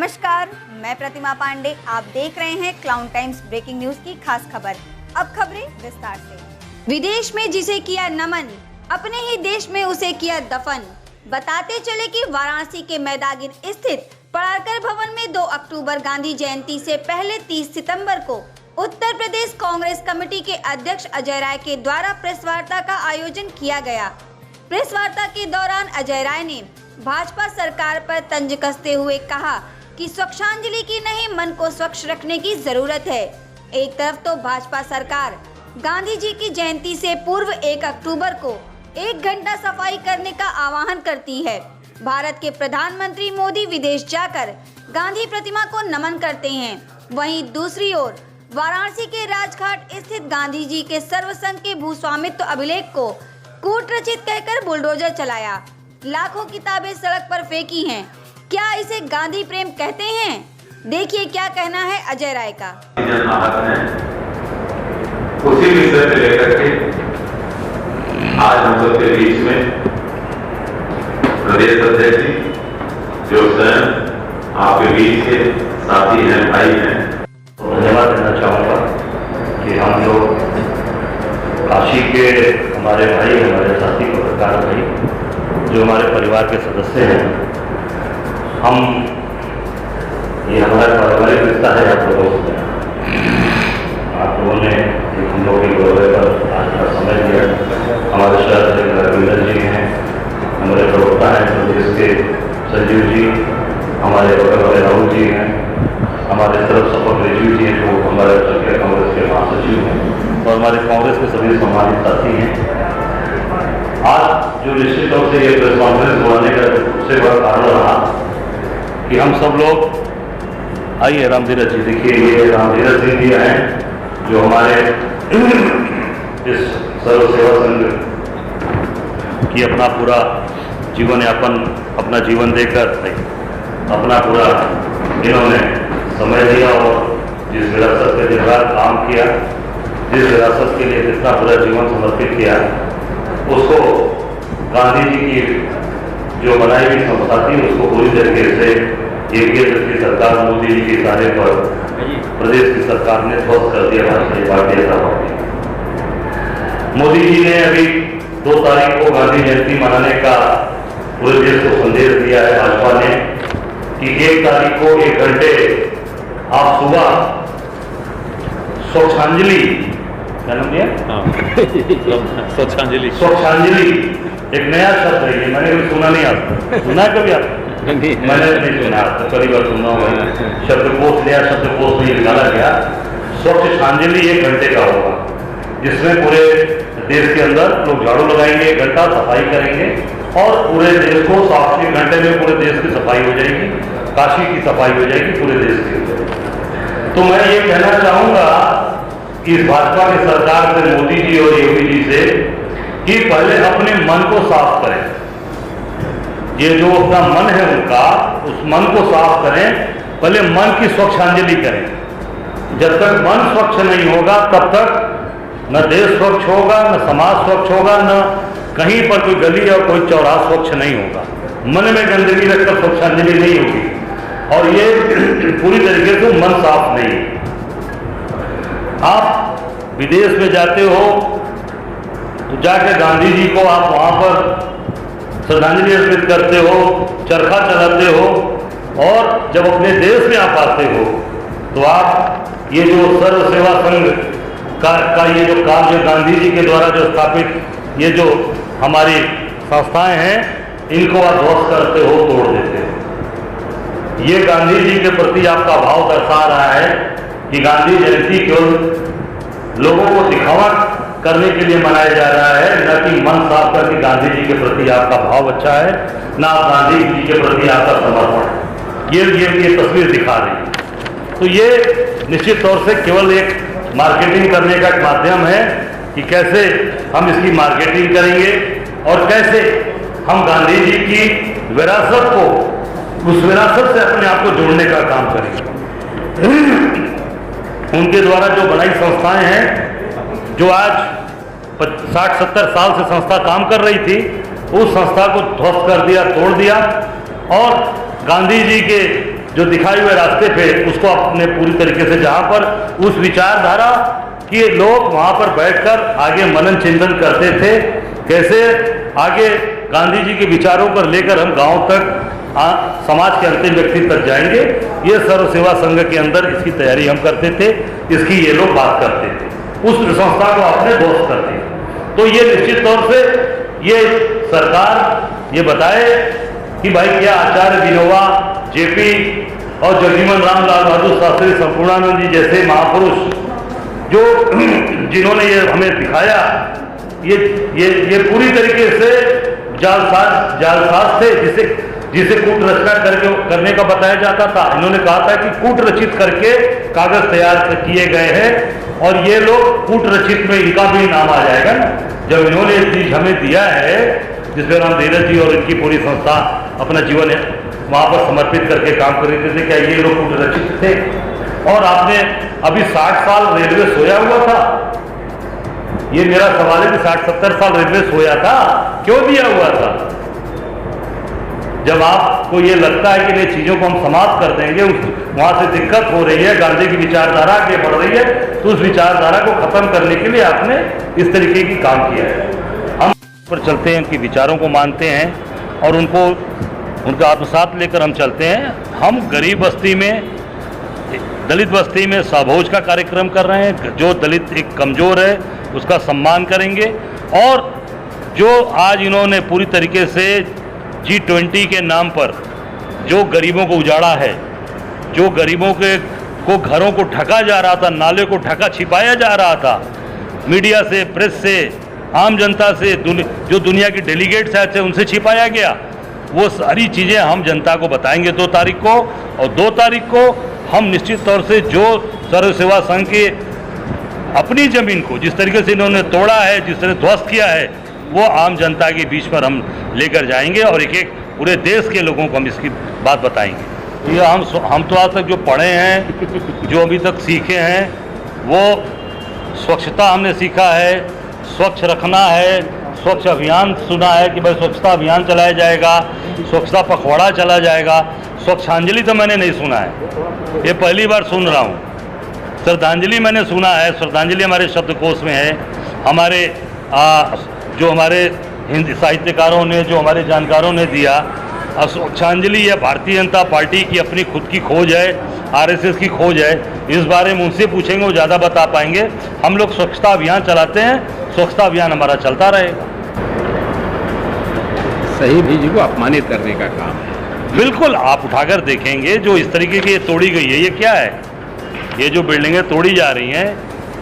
नमस्कार, मैं प्रतिमा पांडे। आप देख रहे हैं क्लाउन टाइम्स ब्रेकिंग न्यूज की खास खबर। अब खबरें विस्तार से। विदेश में जिसे किया नमन, अपने ही देश में उसे किया दफन। बताते चले कि वाराणसी के मैदागिन स्थित परारकर भवन में 2 अक्टूबर गांधी जयंती से पहले 30 सितंबर को उत्तर प्रदेश कांग्रेस कमेटी के अध्यक्ष अजय राय के द्वारा प्रेस वार्ता का आयोजन किया गया। प्रेस वार्ता के दौरान अजय राय ने भाजपा सरकार पर तंज कसते हुए कहा कि स्वच्छांजलि की नहीं, मन को स्वच्छ रखने की जरूरत है। एक तरफ तो भाजपा सरकार गांधी जी की जयंती से पूर्व 1 अक्टूबर को 1 घंटा सफाई करने का आह्वान करती है। भारत के प्रधानमंत्री मोदी विदेश जाकर गांधी प्रतिमा को नमन करते हैं। वहीं दूसरी ओर वाराणसी के राजघाट स्थित गांधी जी के सर्वसंघ के भूस्वामित्व अभिलेख को कूटरचित कहकर बुलडोजर चलाया। लाखों किताबें सड़क पर फेंकी हैं। क्या इसे गांधी प्रेम कहते हैं? देखिए क्या कहना है अजय राय का। उसी विषय से लेकर के आज हम सबके बीच में प्रदेश अध्यक्ष जी जो स्वयं आपके बीच के साथी हैं, भाई हैं, धन्यवाद देना चाहूँगा कि हम लोग काशी के हमारे भाई, हमारे साथी पत्रकार भाई जो हमारे परिवार के सदस्य हैं, हम ये हमारा पारिवारिक रिश्ता है आप लोगों से। आप लोगों ने हम लोग के गौरव पर आज का समय दिया। हमारे शहर से रविंदर जी हैं, हमारे प्रवक्ता हैं प्रदेश के संजीव जी, हमारे बगल वाले राहुल जी हैं, हमारे तरफ सपक रेजू जी हैं जो हमारे क्षेत्रीय कांग्रेस के महासचिव हैं और हमारे कांग्रेस के सभी सम्मानित साथी हैं। आज जो निश्चित तौर से ये प्रेस कॉन्फ्रेंस बुलाने का सबसे बड़ा कारण रहा कि हम सब लोग आइए रामधीरज जी, देखिए ये रामधीरज सिंह जी हैं जो हमारे इस सर्व सेवा संघ की अपना पूरा जीवन यापन, अपना जीवन देकर अपना पूरा इन्होंने समय दिया और जिस विरासत के दिन रात काम किया, जिस विरासत के लिए कितना पूरा जीवन समर्पित किया, उसको गांधी जी की जो बनाई हुई संस्था थी उसको पूरी तरीके से ये केंद्र की सरकार मोदी जी के इशारे पर प्रदेश की सरकार ने ध्वस्त कर दिया। भारतीय पार्टी मोदी जी ने अभी 2 तारीख को गांधी जयंती मनाने का पूरे देश को संदेश दिया है भाजपा ने कि 1 तारीख को 1 घंटे आप सुबह स्वच्छांजलि, क्या नाम दिया? स्वच्छांजलि एक नया शब्द है, ये मैंने कभी सुना नहीं। आता सुना है कभी आप? मैंने नहीं सुना, कभी बार सुना होगा। शब्दकोश नया शब्दकोश में निकाला गया। स्वच्छांजलि 1 घंटे का होगा जिसमें पूरे देश के अंदर लोग झाड़ू लगाएंगे, 1 घंटा सफाई करेंगे और पूरे देश को 1 घंटे में पूरे देश की सफाई हो जाएगी, काशी की सफाई हो जाएगी पूरे देश की। तो मैं ये कहना चाहूंगा कि इस भाजपा की सरकार से, मोदी जी और योगी जी से, कि पहले अपने मन को साफ करें। ये जो अपना मन है उनका, उस मन को साफ करें। पहले मन की स्वच्छांजलि करें। जब तक मन स्वच्छ नहीं होगा तब तक न देश स्वच्छ होगा, न समाज स्वच्छ होगा, न कहीं पर कोई गली और कोई चौराहा स्वच्छ नहीं होगा। मन में गंदगी रखकर स्वच्छांजलि नहीं होगी और ये पूरी तरीके से मन साफ नहीं। आप विदेश में जाते हो तो जाकर गांधी जी को आप वहाँ पर श्रद्धांजलि अर्पित करते हो, चरखा चलाते हो और जब अपने देश में आप आते हो तो आप ये जो सर्व सेवा संघ का ये जो कार्य गांधी जी के द्वारा जो स्थापित ये जो हमारी संस्थाएं हैं, इनको आप ध्वस्त करते हो, तोड़ देते हो। ये गांधी जी के प्रति आपका भाव दर्शा रहा है कि गांधी जयंती केवल लोगों को दिखावा करने के लिए मनाया जा रहा है, न कि मन साफ करके गांधी जी के प्रति आपका भाव अच्छा है, न गांधी जी के प्रति आपका समर्पण। ये तस्वीर दिखा रही है। तो ये निश्चित तौर से केवल एक मार्केटिंग करने का एक माध्यम है कि कैसे हम इसकी मार्केटिंग करेंगे और कैसे हम गांधी जी की विरासत को, उस विरासत से अपने आप को जोड़ने का काम करेंगे। उनके द्वारा जो बनाई संस्थाएं हैं, जो आज 60-70 साल से संस्था काम कर रही थी, उस संस्था को ध्वस्त कर दिया, तोड़ दिया और गांधी जी के जो दिखाए हुए रास्ते पे उसको अपने पूरी तरीके से, जहाँ पर उस विचारधारा के लोग वहाँ पर बैठकर आगे मनन चिंतन करते थे, कैसे आगे गांधी जी के विचारों पर लेकर हम गांव तक समाज के अंतिम व्यक्ति तक जाएंगे, ये सर्व सेवा संघ के अंदर इसकी तैयारी हम करते थे, इसकी ये लोग बात करते थे, उस संस्था को अपने दोस्त करते थे। तो ये निश्चित तौर से ये सरकार ये बताए कि भाई क्या आचार्य विनोबा, जेपी और जगजीवन राम लाल बहादुर शास्त्री, संपूर्णानंद जी जैसे महापुरुष जो जिन्होंने ये हमें दिखाया, ये पूरी तरीके से जालसाज थे, जिसे कूट रचना करने का बताया जाता था। इन्होंने कहा था कि कूट रचित करके कागज तैयार किए गए हैं और ये लोग कूट रचित में इनका भी नाम आ जाएगा ना। जब इन्होंने ये चीज हमें दिया है, जिसमें राम धीरज जी और इनकी पूरी संस्था अपना जीवन वहां पर समर्पित करके काम कर रहे थे, क्या ये लोग कूट रचित थे? और आपने अभी 60 साल रेलवे सोया हुआ था, ये मेरा सवाल है कि 60-70 साल रेलवे सोया था, क्यों दिया हुआ था? जब आपको ये लगता है कि ये चीजों को हम समाप्त कर देंगे, वहां से दिक्कत हो रही है, गांधी की विचारधारा आगे बढ़ रही है, तो उस विचारधारा को खत्म करने के लिए आपने इस तरीके की काम किया है। हम पर चलते हैं, उनके विचारों को मानते हैं और उनका आत्मसात लेकर हम चलते हैं। हम गरीब बस्ती में, दलित बस्ती में साभोज का कार्यक्रम कर रहे हैं। जो दलित एक कमजोर है उसका सम्मान करेंगे, और जो आज इन्होंने पूरी तरीके से G20 के नाम पर जो गरीबों को उजाड़ा है, जो गरीबों को घरों को ढका जा रहा था, नाले को ढका छिपाया जा रहा था, मीडिया से, प्रेस से, आम जनता से, जो दुनिया की डेलीगेट्स थे उनसे छिपाया गया, वो सारी चीज़ें हम जनता को बताएंगे 2 तारीख को। और 2 तारीख को हम निश्चित तौर से जो सर्व सेवा संघ के अपनी ज़मीन को जिस तरीके से इन्होंने तोड़ा है, जिस तरह ध्वस्त किया है, वो आम जनता के बीच पर हम लेकर जाएंगे और एक एक पूरे देश के लोगों को हम इसकी बात बताएंगे। ये हम तो आज तक जो पढ़े हैं, जो अभी तक सीखे हैं, वो स्वच्छता हमने सीखा है, स्वच्छ रखना है, स्वच्छ अभियान सुना है कि भाई स्वच्छता अभियान चलाया जाएगा, स्वच्छता पखवाड़ा चला जाएगा। स्वच्छांजलि तो मैंने नहीं सुना है, ये पहली बार सुन रहा हूँ। श्रद्धांजलि मैंने सुना है, श्रद्धांजलि हमारे शब्दकोश में है, हमारे जो हमारे हिंदी साहित्यकारों ने, जो हमारे जानकारों ने दिया। स्वच्छांजलि यह भारतीय जनता पार्टी की अपनी खुद की खोज है, आरएसएस की खोज है। इस बारे में उनसे पूछेंगे, वो ज़्यादा बता पाएंगे। हम लोग स्वच्छता अभियान चलाते हैं, स्वच्छता अभियान हमारा चलता रहेगा। शहीद जी को अपमानित करने का काम है। बिल्कुल, आप उठाकर देखेंगे जो इस तरीके की ये तोड़ी गई है, ये क्या है? ये जो बिल्डिंगें तोड़ी जा रही हैं,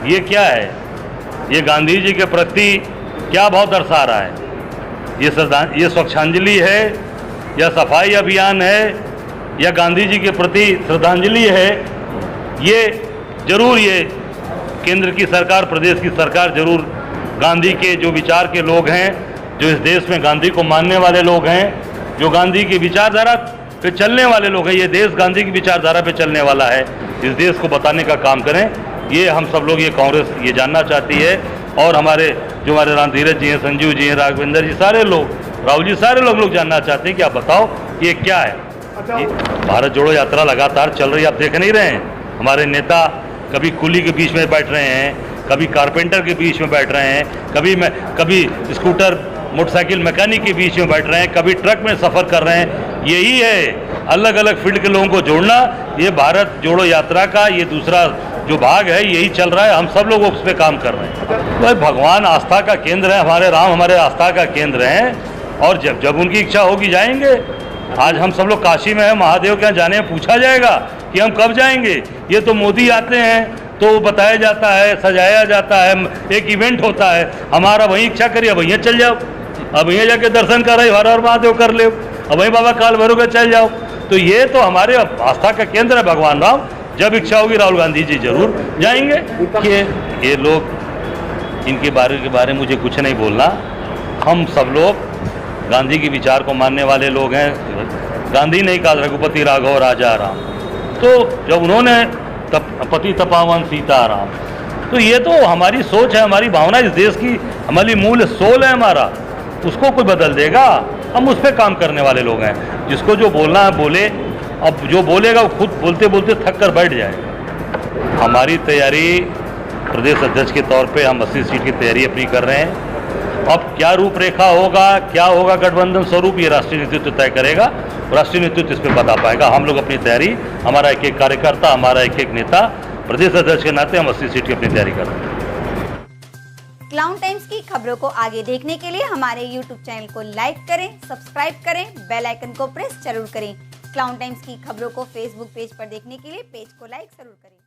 ये क्या है? ये गांधी जी के प्रति क्या भाव दर्शा रहा है? ये स्वच्छांजलि है या सफाई अभियान है या गांधी जी के प्रति श्रद्धांजलि है? ये जरूर, ये केंद्र की सरकार, प्रदेश की सरकार जरूर गांधी के जो विचार के लोग हैं, जो इस देश में गांधी को मानने वाले लोग हैं, जो गांधी की विचारधारा पे चलने वाले लोग हैं, ये देश गांधी की विचारधारा पे चलने वाला है, इस देश को बताने का काम करें। ये हम सब लोग, ये कांग्रेस ये जानना चाहती है। और हमारे राम धीरज जी हैं, संजीव जी हैं, राघवेंद्र जी, सारे लोग, राहुल जी, सारे लोग जानना चाहते हैं कि आप बताओ ये क्या है। ये भारत जोड़ो यात्रा लगातार चल रही है, आप देख नहीं रहे हैं? हमारे नेता कभी कुली के बीच में बैठ रहे हैं, कभी कारपेंटर के बीच में बैठ रहे हैं, कभी स्कूटर मोटरसाइकिल मैकेनिक के बीच में बैठ रहे हैं, कभी ट्रक में सफ़र कर रहे हैं। यही है अलग अलग फील्ड के लोगों को जोड़ना। ये भारत जोड़ो यात्रा का ये दूसरा जो भाग है, यही चल रहा है। हम सब लोग उस पर काम कर रहे हैं। तो भगवान आस्था का केंद्र है, हमारे राम हमारे आस्था का केंद्र हैं, और जब उनकी इच्छा होगी जाएंगे। आज हम सब लोग काशी में हैं, महादेव के यहाँ जाने में पूछा जाएगा कि हम कब जाएंगे। ये तो मोदी आते हैं तो बताया जाता है, सजाया जाता है, एक इवेंट होता है। हमारा वहीं इच्छा करिए, अब वहीं चल जाओ, अब वहीं जाके दर्शन कर रहे, हर हर महादेव कर ले, अब वहीं बाबा काल भैरव के चल जाओ। तो ये तो हमारे आस्था का केंद्र है भगवान राम। जब इच्छा होगी राहुल गांधी जी जरूर जाएंगे। कि ये लोग, इनके बारे में मुझे कुछ नहीं बोलना। हम सब लोग गांधी के विचार को मानने वाले लोग हैं। गांधी नहीं कहा रघुपति राघव राजा राम, तो जब उन्होंने पति तपावन सीताराम, तो ये तो हमारी सोच है, हमारी भावना, इस देश की हमारी मूल सोल है हमारा। उसको कोई बदल देगा? हम उस पर काम करने वाले लोग हैं। जिसको जो बोलना है बोले, अब जो बोलेगा वो खुद बोलते बोलते थक कर बैठ जाएगा। हमारी तैयारी प्रदेश अध्यक्ष के तौर पे हम 80 सीट की तैयारी अपनी कर रहे हैं। अब क्या रूपरेखा होगा, क्या होगा गठबंधन स्वरूप, ये राष्ट्रीय नेतृत्व तय करेगा। राष्ट्रीय नेतृत्व इस पर बता पाएगा। हम लोग अपनी तैयारी, हमारा एक एक कार्यकर्ता, हमारा एक एक नेता, प्रदेश अध्यक्ष के नाते हम 80 सीट की अपनी तैयारी कर रहे हैं। क्लाउन टाइम्स की खबरों को आगे देखने के लिए हमारे YouTube चैनल को लाइक करें, सब्सक्राइब करें, बेल आइकन को प्रेस जरूर करें। क्लाउन टाइम्स की खबरों को Facebook पेज पर देखने के लिए पेज को लाइक जरूर करें।